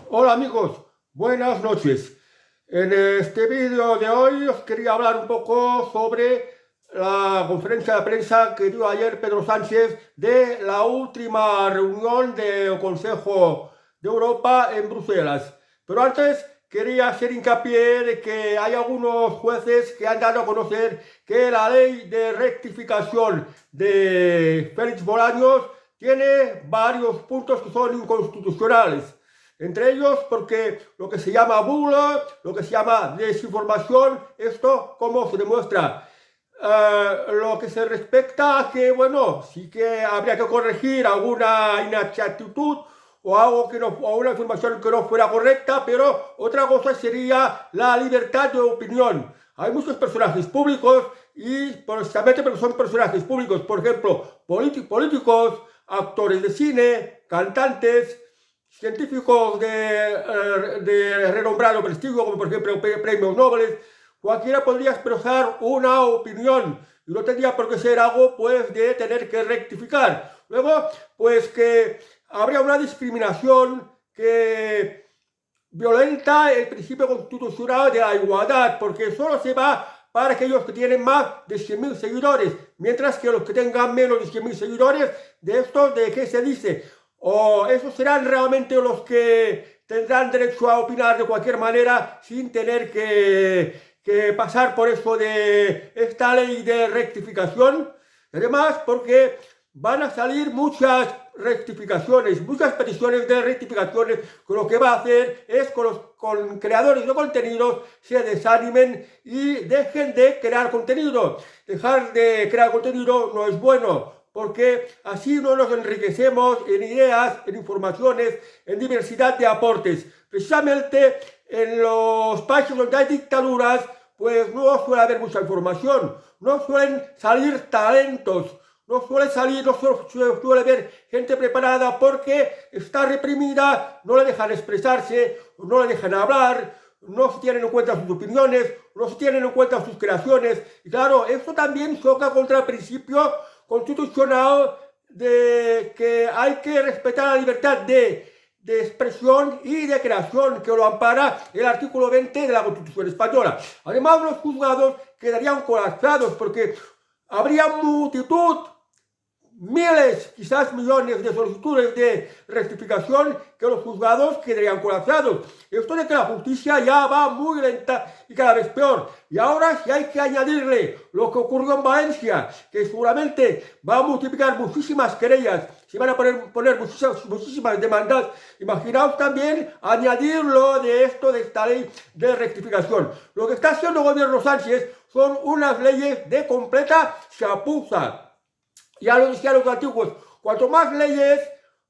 Hola amigos, buenas noches. En este vídeo de hoy os quería hablar un poco sobre la conferencia de prensa que dio ayer Pedro Sánchez de la última reunión del Consejo de Europa en Bruselas. Pero antes quería hacer hincapié de que hay algunos jueces que han dado a conocer que la ley de rectificación de Félix Bolaños tiene varios puntos que son inconstitucionales. Entre ellos porque lo que se llama bula, lo que se llama desinformación, esto cómo se demuestra. Lo que se respecta a que, bueno, sí que habría que corregir alguna inexactitud o algo que no, o una información que no fuera correcta, pero otra cosa sería la libertad de opinión. Hay muchos personajes públicos y precisamente porque son personajes públicos, por ejemplo, políticos, actores de cine, cantantes, científicos de renombrado prestigio, como por ejemplo premios Nobel, cualquiera podría expresar una opinión y no tendría por qué ser algo pues de tener que rectificar. Luego, pues que habría una discriminación que violenta el principio constitucional de la igualdad, porque solo se va para aquellos que tienen más de 100.000 seguidores, mientras que los que tengan menos de 100.000 seguidores, de estos, ¿de qué se dice? O esos serán realmente los que tendrán derecho a opinar de cualquier manera sin tener que pasar por eso de esta ley de rectificación. Además, porque van a salir muchas rectificaciones, muchas peticiones de rectificaciones, que lo que va a hacer es que con creadores de contenidos se desanimen y dejen de crear contenido. Dejar de crear contenido no es bueno, porque así no nos enriquecemos en ideas, en informaciones, en diversidad de aportes. Precisamente en los países donde hay dictaduras, pues no suele haber mucha información, no suelen salir talentos, no suele salir, no suele ver gente preparada porque está reprimida, no le dejan expresarse, no le dejan hablar, no se tienen en cuenta sus opiniones, no se tienen en cuenta sus creaciones. Y claro, esto también choca contra el principio constitucional de que hay que respetar la libertad de expresión y de creación que lo ampara el artículo 20 de la Constitución española. Además, los juzgados quedarían colapsados porque habría multitud, miles, quizás millones de solicitudes de rectificación que los juzgados quedarían colapsados. Esto de que la justicia ya va muy lenta y cada vez peor. Y ahora si hay que añadirle lo que ocurrió en Valencia, que seguramente va a multiplicar muchísimas querellas, se van a poner muchísimas demandas, imaginaos también añadirlo de esto, de esta ley de rectificación. Lo que está haciendo el gobierno Sánchez son unas leyes de completa chapuza. Ya lo decían los antiguos, cuanto más leyes,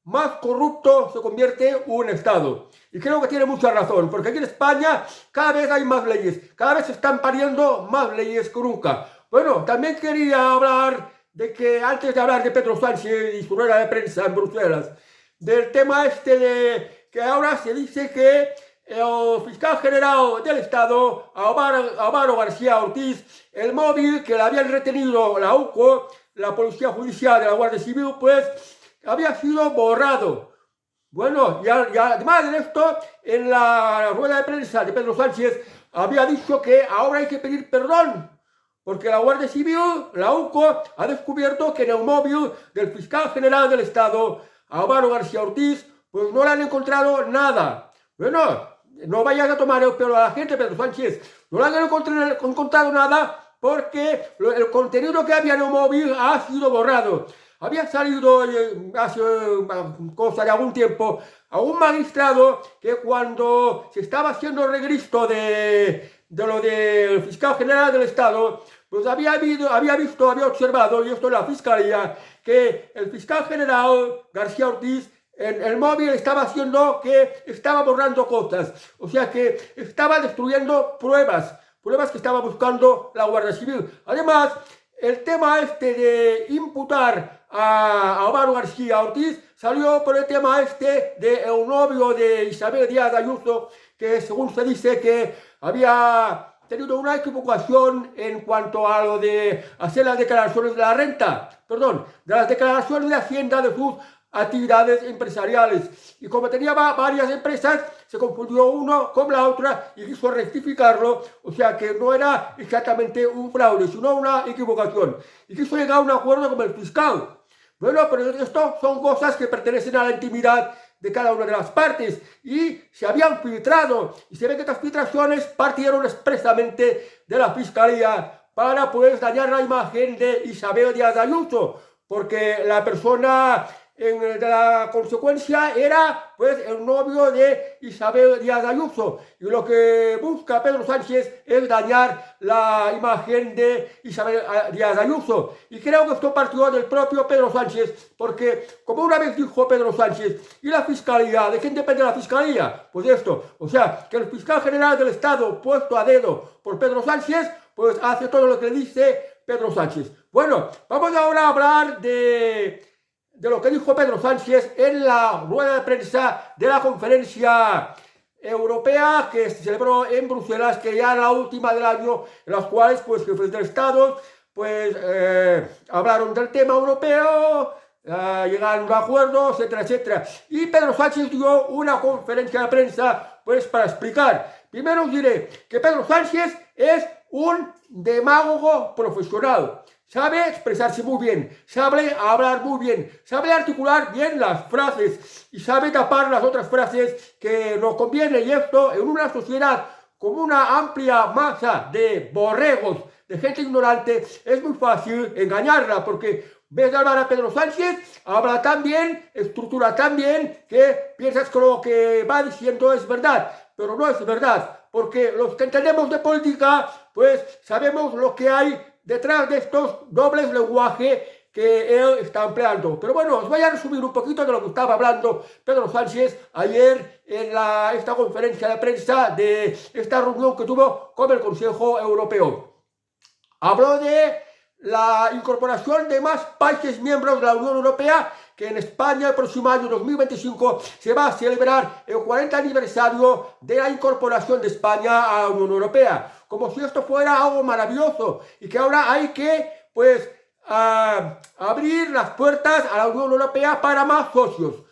más corrupto se convierte un Estado. Y creo que tiene mucha razón, porque aquí en España cada vez hay más leyes, cada vez se están pariendo más leyes que nunca. Bueno, también quería hablar de que, antes de hablar de Pedro Sánchez y su rueda de prensa en Bruselas, del tema este de que ahora se dice que el fiscal general del Estado, Álvaro García Ortiz, el móvil que le habían retenido la UCO, la Policía Judicial de la Guardia Civil, pues había sido borrado. Bueno, y además de esto, en la rueda de prensa de Pedro Sánchez había dicho que ahora hay que pedir perdón, porque la Guardia Civil, la UCO, ha descubierto que en el móvil del fiscal general del Estado, Álvaro García Ortiz, pues no le han encontrado nada. Bueno, no vayas a tomar el pelo a la gente, Pedro Sánchez. No le han encontrado nada porque el contenido que había en el móvil ha sido borrado. Había salido hace cosa de algún tiempo a un magistrado que cuando se estaba haciendo el registro de lo del fiscal general del Estado, pues había visto, había observado, y esto en la fiscalía, que el fiscal general García Ortiz en el móvil estaba haciendo que estaba borrando cosas, o sea que estaba destruyendo pruebas que estaba buscando la Guardia Civil. Además, el tema este de imputar a Álvaro García Ortiz salió por el tema este del novio de Isabel Díaz Ayuso, que según se dice que había tenido una equivocación en cuanto a lo de hacer las declaraciones de la renta, perdón, de las declaraciones de Hacienda de sus actividades empresariales. Y como tenía varias empresas, se confundió uno con la otra y quiso rectificarlo, o sea que no era exactamente un fraude, sino una equivocación. Y quiso llegar a un acuerdo con el fiscal. Bueno, pero esto son cosas que pertenecen a la intimidad de cada una de las partes y se habían filtrado y se ve que estas filtraciones partieron expresamente de la fiscalía para pues dañar la imagen de Isabel Díaz Ayuso, porque la persona de la consecuencia era pues el novio de Isabel Díaz Ayuso y lo que busca Pedro Sánchez es dañar la imagen de Isabel Díaz Ayuso y creo que esto partió del propio Pedro Sánchez porque como una vez dijo Pedro Sánchez y la fiscalía, ¿de quién depende la fiscalía? Pues de esto, o sea que el fiscal general del Estado puesto a dedo por Pedro Sánchez pues hace todo lo que dice Pedro Sánchez. Bueno, vamos ahora a hablar de lo que dijo Pedro Sánchez en la rueda de prensa de la conferencia europea que se celebró en Bruselas, que ya era la última del año, en las cuales pues jefes de Estado pues hablaron del tema europeo, llegaron a un acuerdo, etcétera, etcétera. Y Pedro Sánchez dio una conferencia de prensa pues para explicar. Primero os diré que Pedro Sánchez es un demagogo profesional. Sabe expresarse muy bien, sabe hablar muy bien, sabe articular bien las frases y sabe tapar las otras frases que nos conviene. Y esto en una sociedad con una amplia masa de borregos, de gente ignorante, es muy fácil engañarla porque ves hablar a Pedro Sánchez, habla tan bien, estructura tan bien que piensas que lo que va diciendo es verdad, pero no es verdad, porque los que entendemos de política, pues sabemos lo que hay detrás de estos dobles lenguajes que él está empleando. Pero bueno, os voy a resumir un poquito de lo que estaba hablando Pedro Sánchez ayer en esta conferencia de prensa de esta reunión que tuvo con el Consejo Europeo. Habló de la incorporación de más países miembros de la Unión Europea, que en España el próximo año 2025 se va a celebrar el 40 aniversario de la incorporación de España a la Unión Europea, como si esto fuera algo maravilloso y que ahora hay que pues abrir las puertas a la Unión Europea para más socios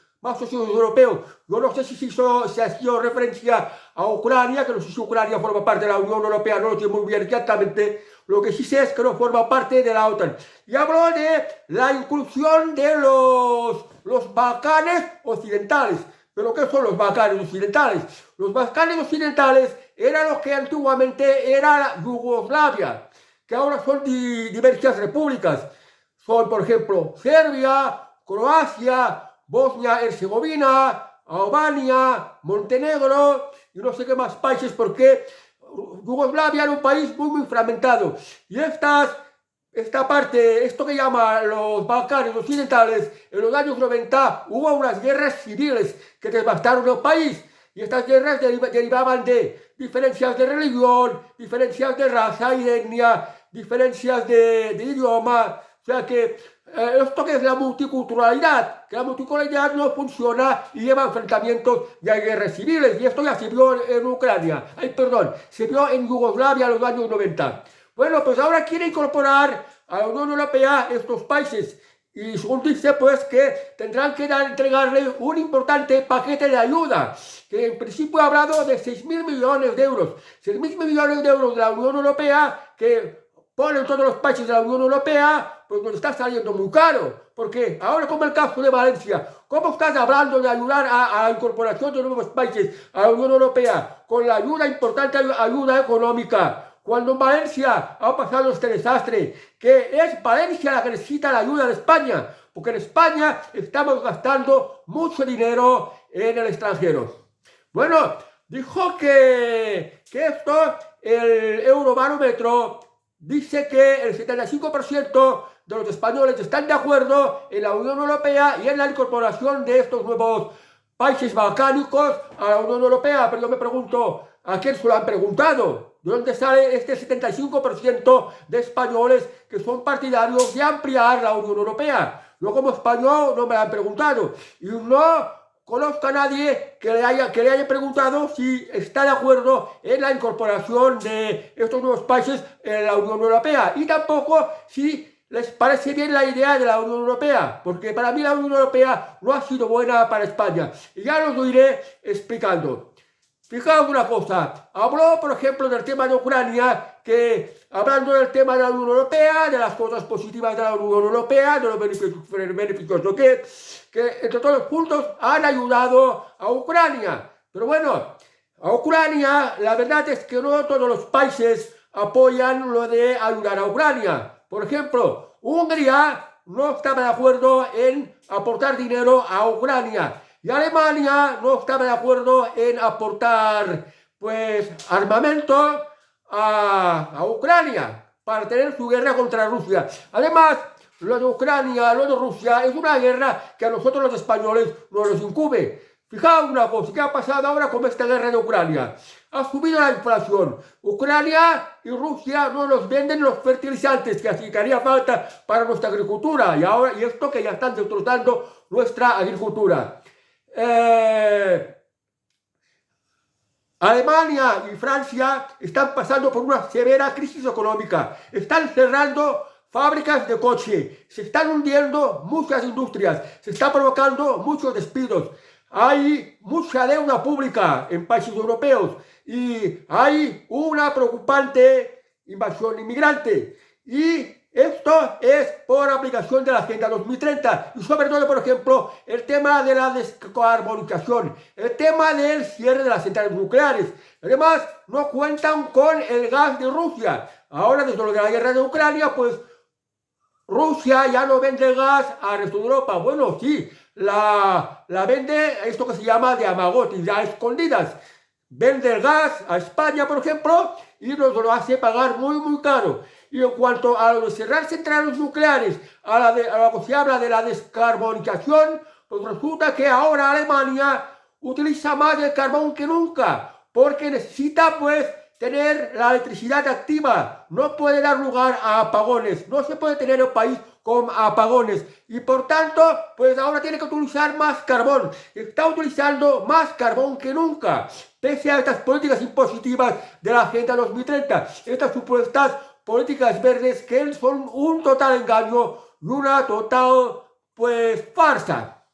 europeos. Yo no sé si se ha sido referencia a Ucrania, que no sé si Ucrania forma parte de la Unión Europea, no lo sé muy bien exactamente. Lo que sí sé es que no forma parte de la OTAN. Y habló de la inclusión de los Balcanes occidentales. ¿Pero qué son los Balcanes occidentales? Los Balcanes occidentales eran lo que antiguamente era Yugoslavia, que ahora son diversas repúblicas. Son, por ejemplo, Serbia, Croacia, Bosnia-Herzegovina, Albania, Montenegro y no sé qué más países, porque Yugoslavia era un país muy fragmentado. Y esta parte, esto que llaman los Balcanes occidentales, en los años 90 hubo unas guerras civiles que devastaron el país. Y estas guerras derivaban de diferencias de religión, diferencias de raza y de etnia, diferencias de idioma. O sea que esto que es la multiculturalidad, que la multiculturalidad no funciona y lleva enfrentamientos y hay guerras civiles, y esto ya se vio en Ucrania, se vio en Yugoslavia en los años 90. Bueno, pues ahora quiere incorporar a la Unión Europea estos países, y según dice, pues que tendrán que entregarle un importante paquete de ayuda, que en principio ha hablado de 6.000 millones de euros, 6.000 millones de euros de la Unión Europea, que ponen todos los países de la Unión Europea, pues nos está saliendo muy caro. Porque ahora, como el caso de Valencia, ¿cómo estás hablando de ayudar a la incorporación de nuevos países a la Unión Europea con la importante ayuda económica? Cuando en Valencia ha pasado este desastre, que es Valencia la que necesita la ayuda de España, porque en España estamos gastando mucho dinero en el extranjero. Bueno, dijo que esto, el Eurobarómetro, dice que el 75% de los españoles están de acuerdo en la Unión Europea y en la incorporación de estos nuevos países balcánicos a la Unión Europea. Pero yo me pregunto, ¿a quién se lo han preguntado? ¿De dónde sale este 75% de españoles que son partidarios de ampliar la Unión Europea? Yo como español no me lo han preguntado y no conozco a nadie que le haya preguntado si está de acuerdo en la incorporación de estos nuevos países en la Unión Europea y tampoco si les parece bien la idea de la Unión Europea, porque para mí la Unión Europea no ha sido buena para España. Y ya os lo iré explicando. Fijaos una cosa, habló por ejemplo del tema de Ucrania, que hablando del tema de la Unión Europea, de las cosas positivas de la Unión Europea, de los beneficios que entre todos juntos han ayudado a Ucrania. Pero bueno, a Ucrania la verdad es que no todos los países apoyan lo de ayudar a Ucrania. Por ejemplo, Hungría no estaba de acuerdo en aportar dinero a Ucrania. Y Alemania no estaba de acuerdo en aportar, pues, armamento a Ucrania para tener su guerra contra Rusia. Además, lo de Ucrania, lo de Rusia, es una guerra que a nosotros los españoles no nos incumbe. Fijaos una cosa, ¿qué ha pasado ahora con esta guerra de Ucrania? Ha subido la inflación. Ucrania y Rusia no nos venden los fertilizantes que haría falta para nuestra agricultura. Y esto que ya están destrozando nuestra agricultura. Alemania y Francia están pasando por una severa crisis económica. Están cerrando fábricas de coche. Se están hundiendo muchas industrias. Se están provocando muchos despidos. Hay mucha deuda pública en países europeos y hay una preocupante invasión inmigrante. Y esto es por aplicación de la Agenda 2030 y sobre todo, por ejemplo, el tema de la descarbonización, el tema del cierre de las centrales nucleares. Además, no cuentan con el gas de Rusia. Ahora, desde lo de la guerra de Ucrania, pues Rusia ya no vende gas al resto de Europa. Bueno, sí, la vende esto que se llama de amagotis, ya escondidas. Vende el gas a España, por ejemplo, y nos lo hace pagar muy, muy caro. Y en cuanto a lo de cerrar centrales nucleares, a lo que se habla de la descarbonización, pues resulta que ahora Alemania utiliza más el carbón que nunca, porque necesita, pues, tener la electricidad activa. No puede dar lugar a apagones. No se puede tener un país con apagones. Y por tanto, pues ahora tiene que utilizar más carbón. Está utilizando más carbón que nunca. Pese a estas políticas impositivas de la Agenda 2030. Estas supuestas políticas verdes que son un total engaño y una total, pues, farsa.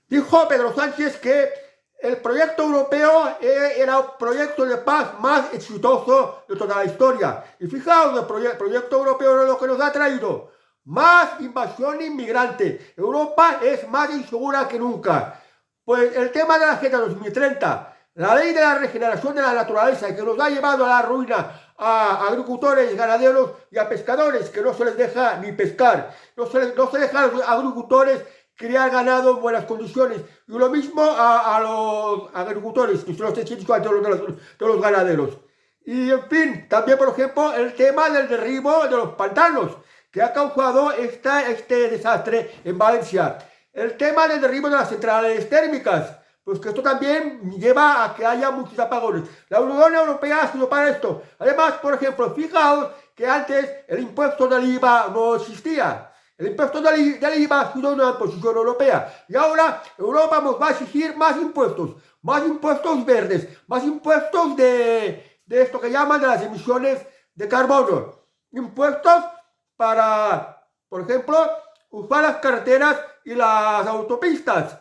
Dijo Pedro Sánchez que el proyecto europeo era el proyecto de paz más exitoso de toda la historia. Y fijaos, el proyecto europeo es lo que nos ha traído más invasión inmigrante. Europa es más insegura que nunca. Pues el tema de la Agenda 2030, la ley de la regeneración de la naturaleza que nos ha llevado a la ruina a agricultores, ganaderos y a pescadores, que no se les deja ni pescar. No se deja a los agricultores criar ganado en buenas condiciones. Y lo mismo a los agricultores, que son los específicos de los ganaderos. Y en fin, también por ejemplo el tema del derribo de los pantanos, que ha causado este desastre en Valencia. El tema del derribo de las centrales térmicas, pues que esto también lleva a que haya muchos apagones. La Unión Europea ha sido para esto. Además, por ejemplo, fijaos que antes el impuesto del IVA no existía. El impuesto del IVA ha sido una imposición europea. Y ahora Europa nos va a exigir más impuestos verdes, más impuestos de esto que llaman de las emisiones de carbono. Impuestos para, por ejemplo, usar las carreteras y las autopistas.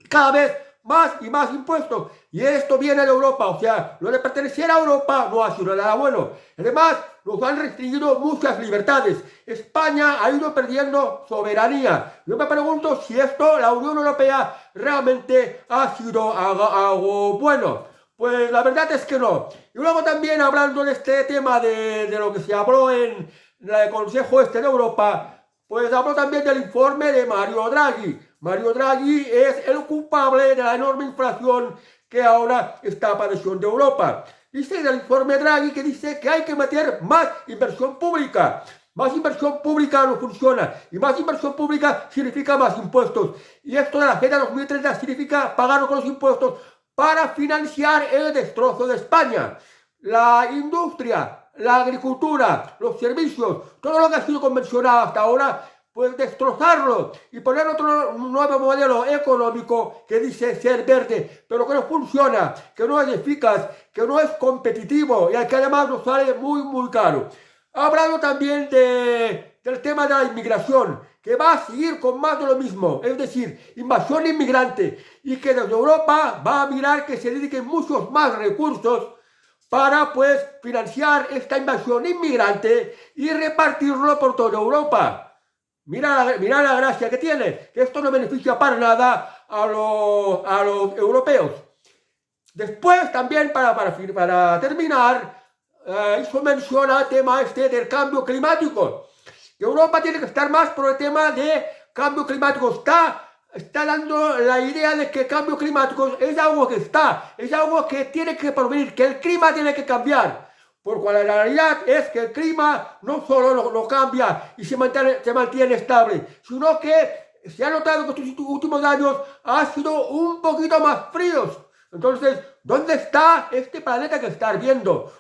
Cada vez más y más impuestos. Y esto viene de Europa. O sea, lo de pertenecer a Europa no ha sido nada bueno. Además, nos han restringido muchas libertades. España ha ido perdiendo soberanía. Yo me pregunto si esto, la Unión Europea, realmente ha sido algo bueno. Pues la verdad es que no. Y luego también hablando de este tema de lo que se habló en el Consejo de Europa, pues habló también del informe de Mario Draghi. Mario Draghi es el culpable de la enorme inflación que ahora está padeciendo Europa. Dice del informe Draghi que dice que hay que meter más inversión pública. Más inversión pública no funciona. Y más inversión pública significa más impuestos. Y esto de la Agenda 2030 significa pagar con los impuestos para financiar el destrozo de España. La industria, la agricultura, los servicios, todo lo que ha sido convencionado hasta ahora, pues destrozarlo y poner otro nuevo modelo económico que dice ser verde, pero que no funciona, que no es eficaz, que no es competitivo y que además nos sale muy, muy caro. Ha hablado también del tema de la inmigración, que va a seguir con más de lo mismo, es decir, invasión inmigrante, y que desde Europa va a mirar que se dediquen muchos más recursos para pues financiar esta invasión inmigrante y repartirlo por toda Europa. Mira la gracia que tiene, que esto no beneficia para nada a los europeos. Después también para terminar, hizo mención al tema este del cambio climático. Europa tiene que estar más por el tema de cambio climático. Está dando la idea de que el cambio climático es algo que es algo que tiene que provenir, que el clima tiene que cambiar. Porque la realidad es que el clima no solo no cambia y se mantiene estable, sino que se ha notado que estos últimos años ha sido un poquito más fríos. Entonces, ¿dónde está este planeta que está hirviendo?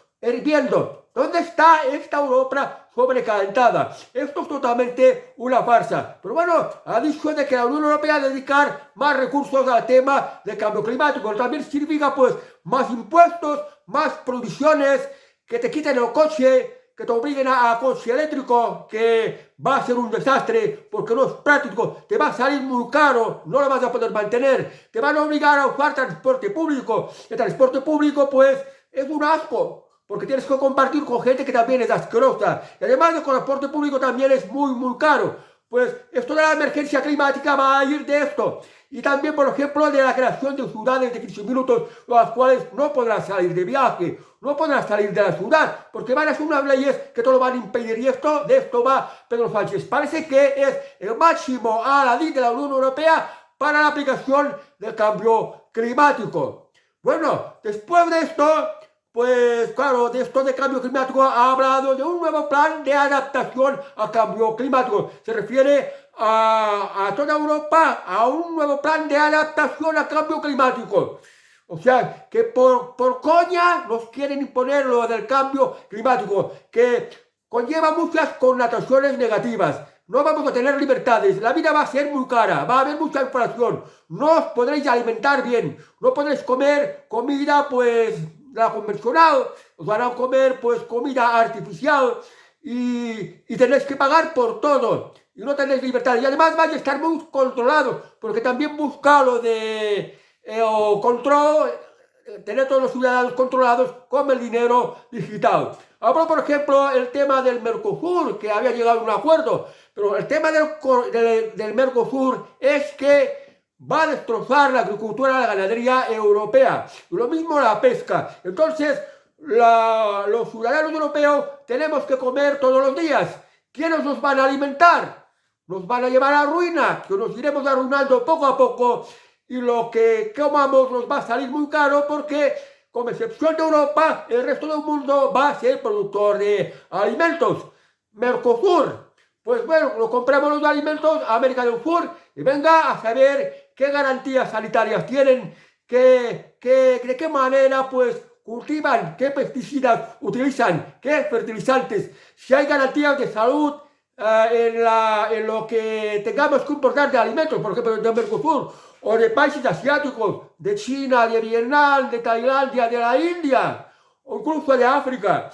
¿Dónde está esta Europa sobrecalentada? Esto es totalmente una farsa. Pero bueno, ha dicho de que la Unión Europea va a dedicar más recursos al tema del cambio climático. También significa pues más impuestos, más prohibiciones, que te quiten el coche, que te obliguen a coche eléctrico, que va a ser un desastre porque no es práctico, te va a salir muy caro, no lo vas a poder mantener, te van a obligar a usar transporte público. El transporte público pues es un asco, porque tienes que compartir con gente que también es asquerosa. Y además el transporte público también es muy caro. Pues esto de la emergencia climática va a ir de esto. Y también, por ejemplo, de la creación de ciudades de 15 minutos, las cuales no podrán salir de viaje, no podrán salir de la ciudad, porque van a ser unas leyes que todo lo van a impedir. Y de esto va Pedro Sánchez. Parece que es el máximo aladín de la Unión Europea para la aplicación del cambio climático. Bueno, después de esto, pues claro, de esto de cambio climático ha hablado de un nuevo plan de adaptación al cambio climático. Se refiere a toda Europa a un nuevo plan de adaptación al cambio climático. O sea, que por coña nos quieren imponer lo del cambio climático, que conlleva muchas connotaciones negativas. No vamos a tener libertades, la vida va a ser muy cara, va a haber mucha inflación, no os podréis alimentar bien, no podréis comer comida pues la convencional, os van a comer pues comida artificial y tenéis que pagar por todo y no tenéis libertad. Y además vais a estar muy controlados, porque también busca lo de control, tener todos los ciudadanos controlados con el dinero digital. Hablo, por ejemplo, el tema del Mercosur, que había llegado a un acuerdo, pero el tema del Mercosur es que va a destrozar la agricultura y la ganadería europea. Y lo mismo la pesca. Entonces, los ciudadanos europeos tenemos que comer todos los días. ¿Quiénes nos van a alimentar? Nos van a llevar a ruina, que nos iremos arruinando poco a poco y lo que comamos nos va a salir muy caro porque, con excepción de Europa, el resto del mundo va a ser productor de alimentos. Mercosur, pues bueno, lo compramos los alimentos a América del Sur y venga a saber qué garantías sanitarias tienen, de qué manera pues cultivan, qué pesticidas utilizan, qué fertilizantes, si hay garantías de salud en lo que tengamos que importar de alimentos, por ejemplo, de Mercosur, o de países asiáticos, de China, de Vietnam, de Tailandia, de la India, o incluso de África,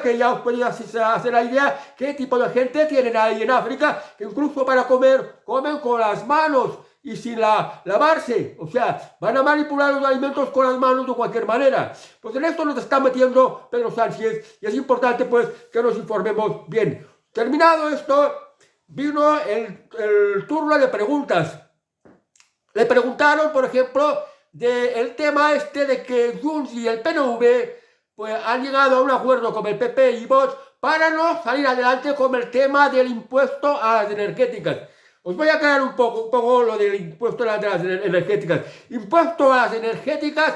que ya os podéis hacer la idea qué tipo de gente tienen ahí en África, que incluso para comer, comen con las manos y sin lavarse, o sea, van a manipular los alimentos con las manos de cualquier manera. Pues en esto nos está metiendo Pedro Sánchez y es importante pues que nos informemos bien. Terminado esto, vino el turno de preguntas. Le preguntaron, por ejemplo, del tema este de que Junts y el PNV pues, han llegado a un acuerdo con el PP y Vox para no salir adelante con el tema del impuesto a las energéticas. Os voy a aclarar un poco lo del impuesto a las energéticas. Impuesto a las energéticas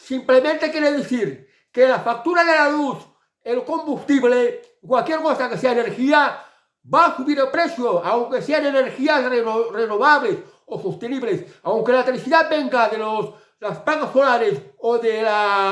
simplemente quiere decir que la factura de la luz, el combustible, cualquier cosa que sea energía, va a subir el precio, aunque sean energías renovables o sostenibles, aunque la electricidad venga de las placas solares o de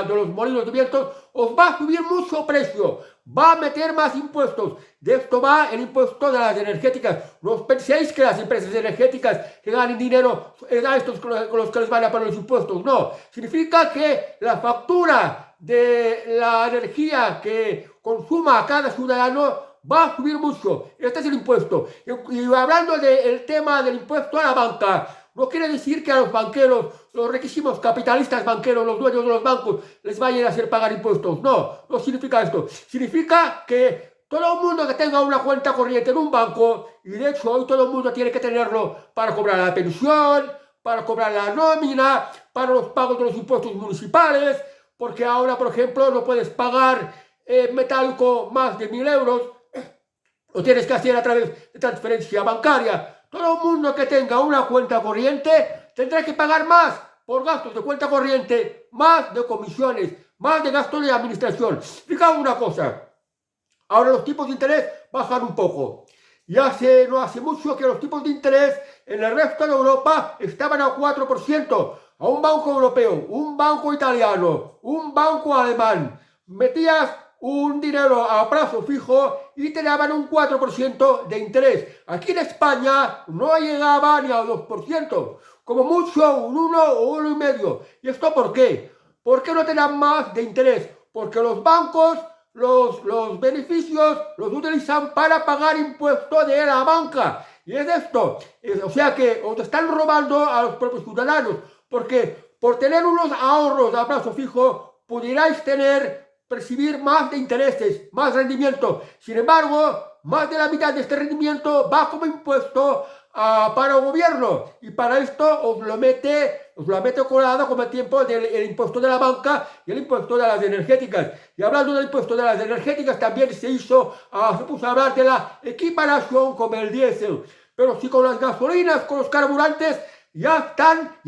los molinos de vientos, os va a subir mucho precio, va a meter más impuestos. De esto va el impuesto de las energéticas. No os penséis que las empresas energéticas que ganen dinero es a estos con los que les van a poner los impuestos. No, significa que la factura de la energía que consuma cada ciudadano va a subir mucho. Este es el impuesto. Y hablando del tema del impuesto a la banca, no quiere decir que a los banqueros, los riquísimos capitalistas banqueros, los dueños de los bancos, les vayan a hacer pagar impuestos. No, no significa esto. Significa que todo el mundo que tenga una cuenta corriente en un banco, y de hecho hoy todo el mundo tiene que tenerlo para cobrar la pensión, para cobrar la nómina, para los pagos de los impuestos municipales, porque ahora, por ejemplo, no puedes pagar metálico más de 1.000 euros, lo tienes que hacer a través de transferencia bancaria. Todo el mundo que tenga una cuenta corriente tendrá que pagar más por gastos de cuenta corriente, más de comisiones, más de gastos de administración. Fijaos una cosa, ahora los tipos de interés bajan un poco. Y no hace mucho que los tipos de interés en el resto de Europa estaban a 4%. A un banco europeo, un banco italiano, un banco alemán, metías un dinero a plazo fijo y te daban un 4% de interés. Aquí en España no llegaba ni al 2%, como mucho un 1 o 1,5. ¿Y esto por qué? ¿Por qué no te dan más de interés? Porque los bancos los beneficios los utilizan para pagar impuestos de la banca. Y es esto. O sea que os están robando a los propios ciudadanos. Porque por tener unos ahorros a plazo fijo, pudierais percibir más de intereses, más rendimiento. Sin embargo, más de la mitad de este rendimiento va como impuesto para el gobierno, y para esto os lo mete colado como el tiempo del impuesto de la banca y el impuesto de las energéticas. Y hablando del impuesto de las energéticas, también se puso a hablar de la equiparación con el diésel. Pero si con las gasolinas, con los carburantes, ya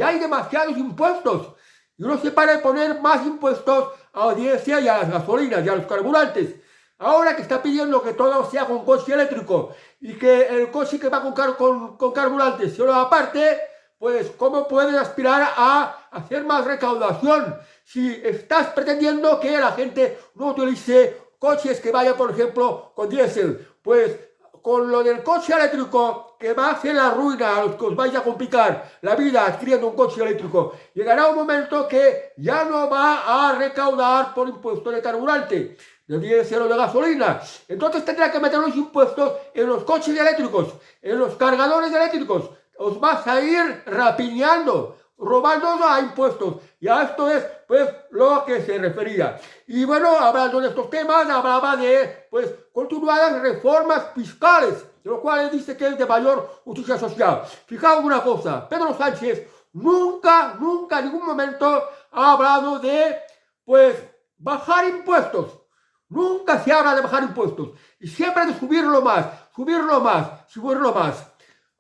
hay demasiados impuestos. Y uno se para de poner más impuestos a diésel y a las gasolinas y a los carburantes. Ahora que está pidiendo que todo sea con coche eléctrico y que el coche que va con carburantes solo aparte, pues ¿cómo puedes aspirar a hacer más recaudación si estás pretendiendo que la gente no utilice coches que vayan, por ejemplo, con diésel? Pues con lo del coche eléctrico, que va a hacer la ruina a los que os vais a complicar la vida adquiriendo un coche eléctrico, llegará un momento que ya no va a recaudar por impuesto de carburante, de diésel o de gasolina. Entonces tendrá que meter los impuestos en los coches eléctricos, en los cargadores eléctricos. Os vas a ir rapiñando, robando a impuestos. Y a esto es, pues, lo que se refería. Y bueno, hablando de estos temas, hablaba de, pues, continuadas reformas fiscales, de lo cual él dice que es de mayor justicia social. Fijaos una cosa, Pedro Sánchez nunca, en ningún momento ha hablado de, pues, bajar impuestos. Nunca se habla de bajar impuestos. Y siempre de subirlo más, subirlo más, subirlo más.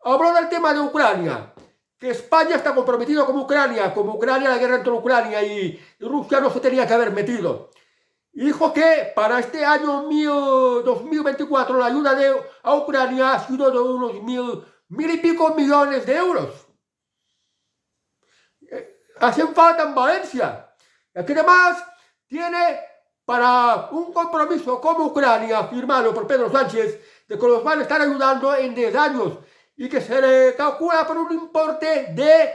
Habló del tema de Ucrania, que España está comprometido con Ucrania, la guerra entre Ucrania y Rusia no se tenía que haber metido. Y dijo que para este año 2024 la ayuda a Ucrania ha sido de unos mil y pico millones de euros. Hacen falta en Valencia. Aquí además tiene para un compromiso con Ucrania firmado por Pedro Sánchez de que los van a estar ayudando en 10 años. Y que se le calcula por un importe de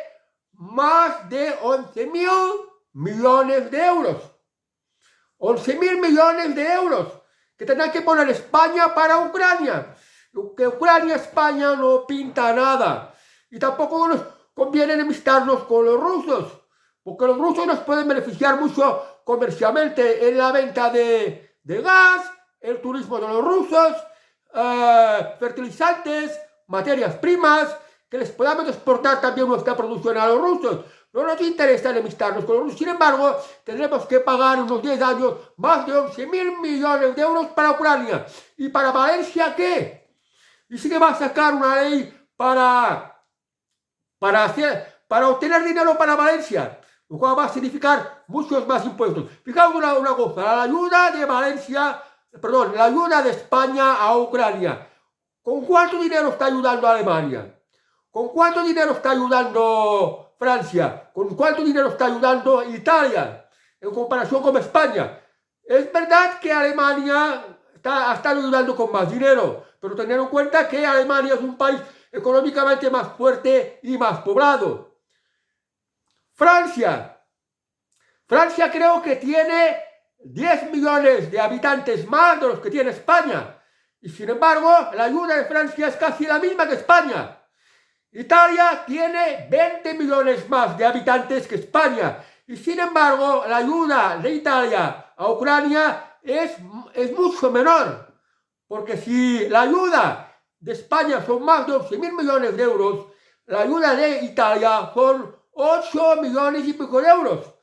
más de 11.000 millones de euros. 11.000 millones de euros que tendrá que poner España para Ucrania. Que Ucrania-España no pinta nada. Y tampoco nos conviene enemistarnos con los rusos, porque los rusos nos pueden beneficiar mucho comercialmente en la venta de gas, el turismo de los rusos, fertilizantes, materias primas, que les podamos exportar también nuestra producción a los rusos. No nos interesa enemistarnos con los rusos. Sin embargo, tendremos que pagar en unos 10 años más de 11.000 millones de euros para Ucrania. ¿Y para Valencia qué? Dice que va a sacar una ley para obtener dinero para Valencia, lo cual va a significar muchos más impuestos. Fijaos una cosa, la ayuda la ayuda de España a Ucrania. ¿Con cuánto dinero está ayudando Alemania? ¿Con cuánto dinero está ayudando Francia? ¿Con cuánto dinero está ayudando Italia en comparación con España? Es verdad que Alemania ha estado ayudando con más dinero, pero tener en cuenta que Alemania es un país económicamente más fuerte y más poblado. Francia creo que tiene 10 millones de habitantes más de los que tiene España. Y sin embargo, la ayuda de Francia es casi la misma que España. Italia tiene 20 millones más de habitantes que España. Y sin embargo, la ayuda de Italia a Ucrania es mucho menor. Porque si la ayuda de España son más de 11.000 millones de euros, la ayuda de Italia son 8 millones y pico de euros.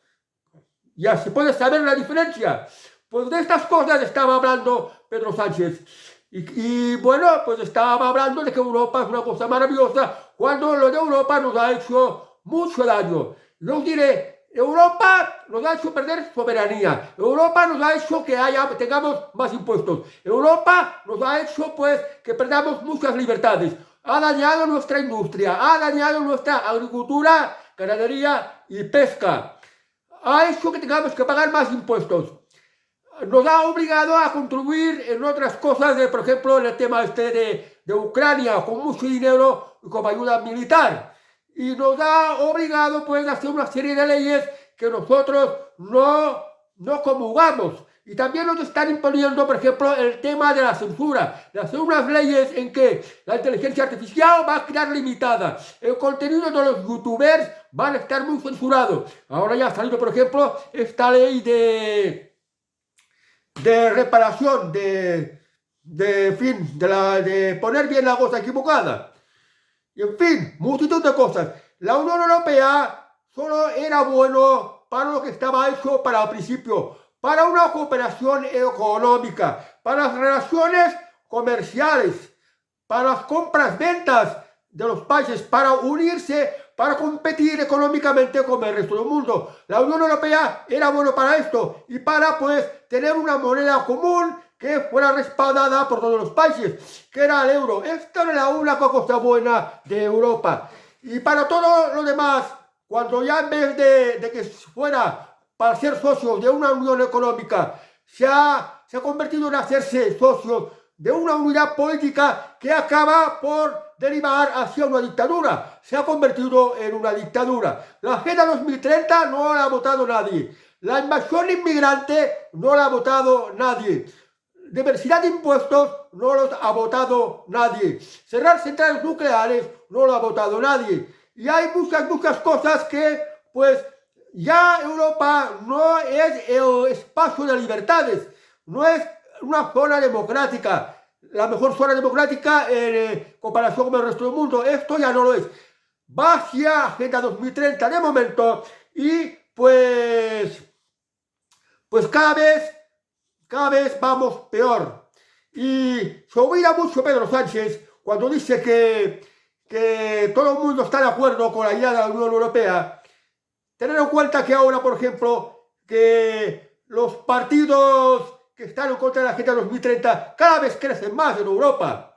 Ya se puede saber la diferencia. Pues de estas cosas estaba hablando Pedro Sánchez. Y bueno, pues estaba hablando de que Europa es una cosa maravillosa, cuando lo de Europa nos ha hecho mucho daño. Yo os diré, Europa nos ha hecho perder soberanía. Europa nos ha hecho que tengamos más impuestos. Europa nos ha hecho pues que perdamos muchas libertades. Ha dañado nuestra industria, ha dañado nuestra agricultura, ganadería y pesca. Ha hecho que tengamos que pagar más impuestos. Nos ha obligado a contribuir en otras cosas, por ejemplo, en el tema de Ucrania, con mucho dinero y como ayuda militar. Y nos ha obligado pues a hacer una serie de leyes que nosotros no comulgamos. Y también nos están imponiendo, por ejemplo, el tema de la censura, de hacer unas leyes en que la inteligencia artificial va a quedar limitada, el contenido de los youtubers van a estar muy censurados. Ahora ya ha salido, por ejemplo, esta ley de reparación, de poner bien la cosa equivocada. Y en fin, multitud de cosas. La Unión Europea solo era bueno para lo que estaba hecho para el principio, para una cooperación económica, para las relaciones comerciales, para las compras-ventas de los países, para unirse, para competir económicamente con el resto del mundo. La Unión Europea era bueno para esto y para pues tener una moneda común que fuera respaldada por todos los países, que era el euro. Esta era la única cosa buena de Europa. Y para todo lo demás, cuando ya en vez de que fuera para ser socios de una unión económica, se ha convertido en hacerse socios de una unidad política que acaba por derivar hacia una dictadura. Se ha convertido en una dictadura. La Agenda 2030 no la ha votado nadie. La invasión inmigrante no la ha votado nadie. Diversidad de impuestos no los ha votado nadie. Cerrar centrales nucleares no lo ha votado nadie. Y hay muchas cosas que, pues, ya Europa no es el espacio de libertades, no es una zona democrática, la mejor zona democrática en comparación con el resto del mundo. Esto ya no lo es. Va hacia Agenda 2030 de momento y pues cada vez vamos peor. Y se olvida mucho Pedro Sánchez cuando dice que todo el mundo está de acuerdo con la idea de la Unión Europea. Tener en cuenta que ahora, por ejemplo, que los partidos que están en contra de la Agenda 2030 cada vez crecen más en Europa.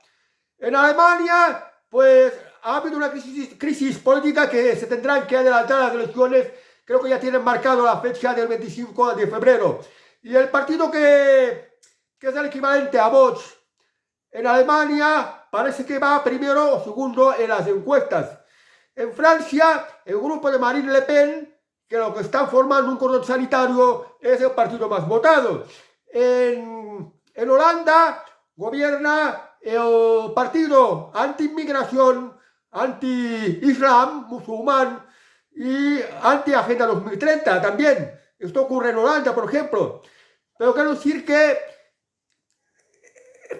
En Alemania, pues ha habido una crisis política que se tendrán que adelantar las elecciones. Creo que ya tienen marcado la fecha del 25 de febrero. Y el partido que es el equivalente a Vox en Alemania parece que va primero o segundo en las encuestas. En Francia, el grupo de Marine Le Pen, que lo que están formando un cordón sanitario, es el partido más votado. En Holanda gobierna el partido anti-inmigración, anti-islam, musulmán y anti-agenda 2030 también. Esto ocurre en Holanda, por ejemplo. Pero quiero decir que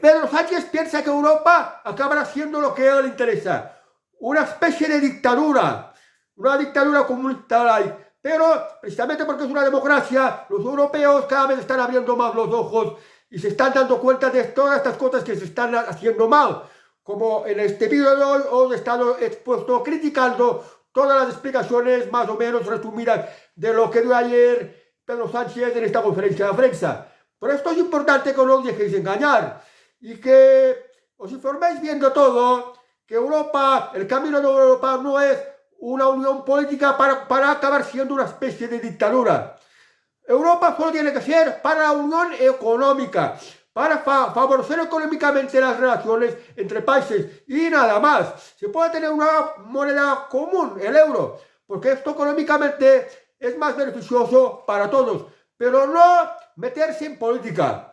Pedro Sánchez piensa que Europa acabará siendo lo que a él le interesa. Una especie de dictadura, una dictadura comunista. Pero precisamente porque es una democracia, los europeos cada vez están abriendo más los ojos y se están dando cuenta de todas estas cosas que se están haciendo mal. Como en este vídeo de hoy os he estado expuesto criticando todas las explicaciones más o menos resumidas de lo que dio ayer Pedro Sánchez en esta conferencia de prensa. Por esto es importante que no os dejéis engañar y que os informéis viendo todo, que Europa, el camino de Europa no es una unión política para acabar siendo una especie de dictadura. Europa solo tiene que ser para la unión económica, para favorecer económicamente las relaciones entre países y nada más. Se puede tener una moneda común, el euro, porque esto económicamente es más beneficioso para todos. pero no meterse en política.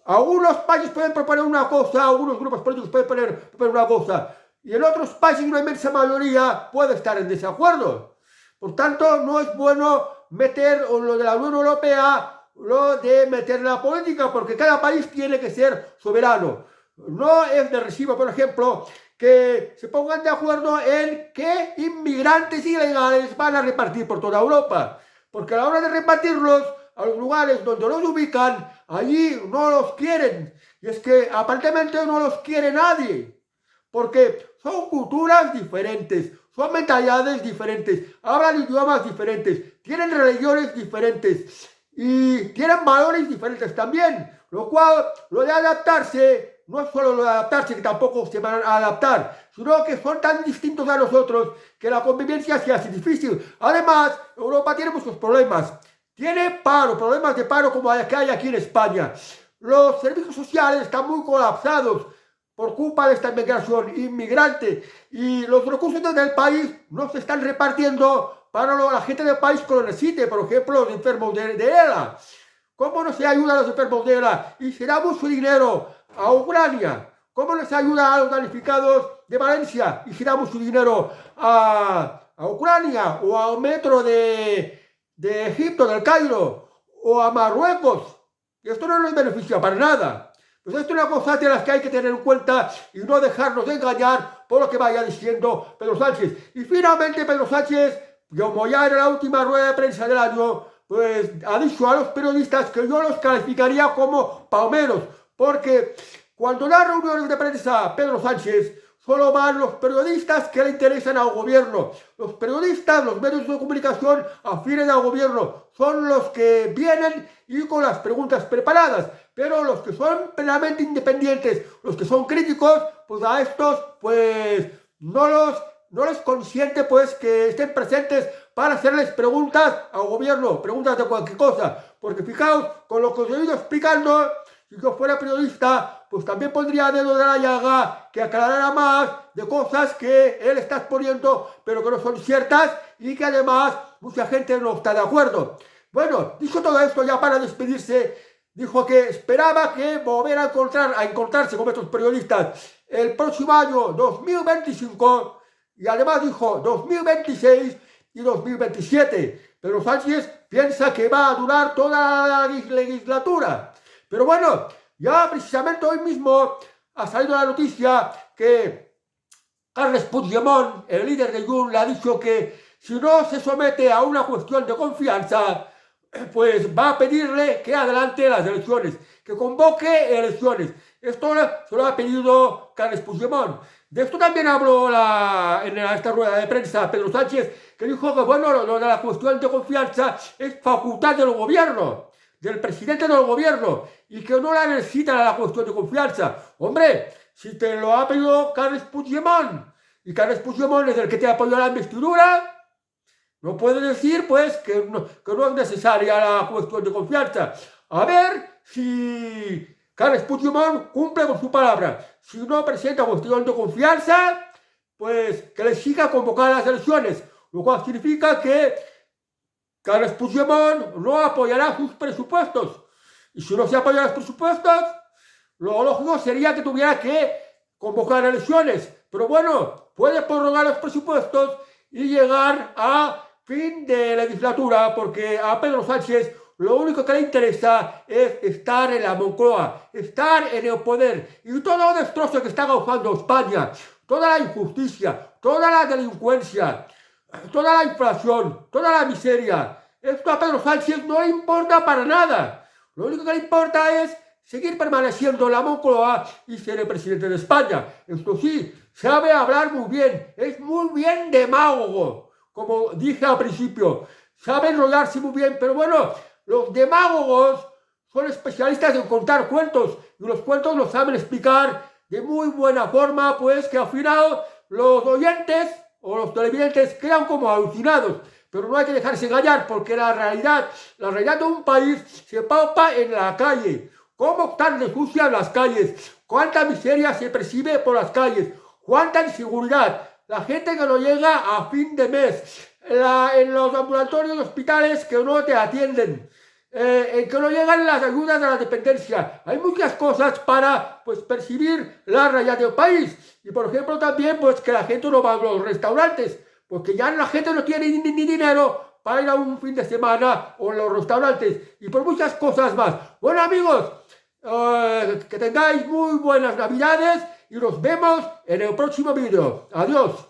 Algunos países pueden proponer una cosa, algunos grupos políticos pueden proponer una cosa, y en otros países una inmensa mayoría puede estar en desacuerdo. Por tanto, no es bueno meter lo de la Unión Europea, lo de meter en la política, porque cada país tiene que ser soberano. No es de recibo, por ejemplo, que se pongan de acuerdo en qué inmigrantes ilegales van a repartir por toda Europa, porque a la hora de repartirlos a los lugares donde los ubican, allí no los quieren. Y es que aparentemente no los quiere nadie, porque son culturas diferentes, son mentalidades diferentes, hablan idiomas diferentes, tienen religiones diferentes y tienen valores diferentes también. Lo cual, lo de adaptarse, no es solo lo de adaptarse, que tampoco se van a adaptar, sino que son tan distintos a nosotros que la convivencia se hace difícil. Además, Europa tiene muchos problemas. Tiene paro, problemas de paro como que hay aquí en España. Los servicios sociales están muy colapsados por culpa de esta migración inmigrante y los recursos del país no se están repartiendo para la gente del país que lo necesite, por ejemplo, los enfermos de ELA. ¿Cómo no se ayuda a los enfermos de ELA? Y se da mucho dinero a Ucrania. ¿Cómo no se ayuda a los damnificados de Valencia? Y se da mucho dinero a Ucrania o al metro de Egipto, del Cairo, o a Marruecos. Y esto no nos beneficia para nada. Pues esto es una cosa de las que hay que tener en cuenta y no dejarnos de engañar por lo que vaya diciendo Pedro Sánchez. Y finalmente Pedro Sánchez, como ya en la última rueda de prensa del año, pues ha dicho a los periodistas que yo los calificaría como palmeros, porque cuando da reuniones de prensa Pedro Sánchez, solo van los periodistas que le interesan al gobierno. Los periodistas, los medios de comunicación afines al gobierno, son los que vienen y con las preguntas preparadas. Pero los que son plenamente independientes, los que son críticos, pues a estos pues no les consiente pues que estén presentes para hacerles preguntas al gobierno, preguntas de cualquier cosa. Porque fijaos, con lo que os he ido explicando, si yo fuera periodista, pues también pondría dedo de la llaga que aclarara más de cosas que él está exponiendo, pero que no son ciertas y que además mucha gente no está de acuerdo. Bueno, dijo todo esto ya para despedirse, dijo que esperaba que volviera a encontrarse con estos periodistas el próximo año 2025 y además dijo 2026 y 2027. Pero Sánchez piensa que va a durar toda la legislatura. Pero bueno, ya precisamente hoy mismo ha salido la noticia que Carles Puigdemont, el líder de Junts, le ha dicho que si no se somete a una cuestión de confianza, pues va a pedirle que adelante las elecciones, que convoque elecciones. Esto se lo ha pedido Carles Puigdemont. De esto también habló en esta rueda de prensa Pedro Sánchez, que dijo que bueno, lo de la cuestión de confianza es facultad del gobierno, del presidente del gobierno, y que no la necesita la cuestión de confianza. Hombre, si te lo ha pedido Carles Puigdemont, y Carles Puigdemont es el que te apoyó a la investidura, no puede decir, pues, que no es necesaria la cuestión de confianza. A ver si Carles Puigdemont cumple con su palabra. Si no presenta cuestión de confianza, pues que le siga convocar las elecciones. Lo cual significa que Carles Puigdemont no apoyará sus presupuestos. Y si no se apoyan los presupuestos, lo lógico sería que tuviera que convocar elecciones. Pero bueno, puede prorrogar los presupuestos y llegar a fin de legislatura, porque a Pedro Sánchez lo único que le interesa es estar en la Moncloa, estar en el poder. Y todo el destrozo que está causando España, toda la injusticia, toda la delincuencia, toda la inflación, toda la miseria, esto a Pedro Sánchez no le importa para nada. Lo único que le importa es seguir permaneciendo en la Moncloa y ser el presidente de España. Esto sí, sabe hablar muy bien, es muy bien demagogo, como dije al principio. Sabe enrollarse muy bien, pero bueno, los demagogos son especialistas en contar cuentos y los cuentos los saben explicar de muy buena forma, pues que al final los oyentes o los televidentes quedan como alucinados. Pero no hay que dejarse engañar, porque la realidad de un país se palpa en la calle. ¿Cómo están de sucias las calles? ¿Cuánta miseria se percibe por las calles? ¿Cuánta inseguridad? La gente que no llega a fin de mes. En los ambulatorios y hospitales que no te atienden. en que no llegan las ayudas a la dependencia. Hay muchas cosas para pues, percibir la realidad del país. Y por ejemplo también pues, que la gente no va a los restaurantes, porque ya la gente no tiene ni dinero para ir a un fin de semana o en los restaurantes. Y por muchas cosas más. Bueno amigos, que tengáis muy buenas navidades y nos vemos en el próximo vídeo. Adiós.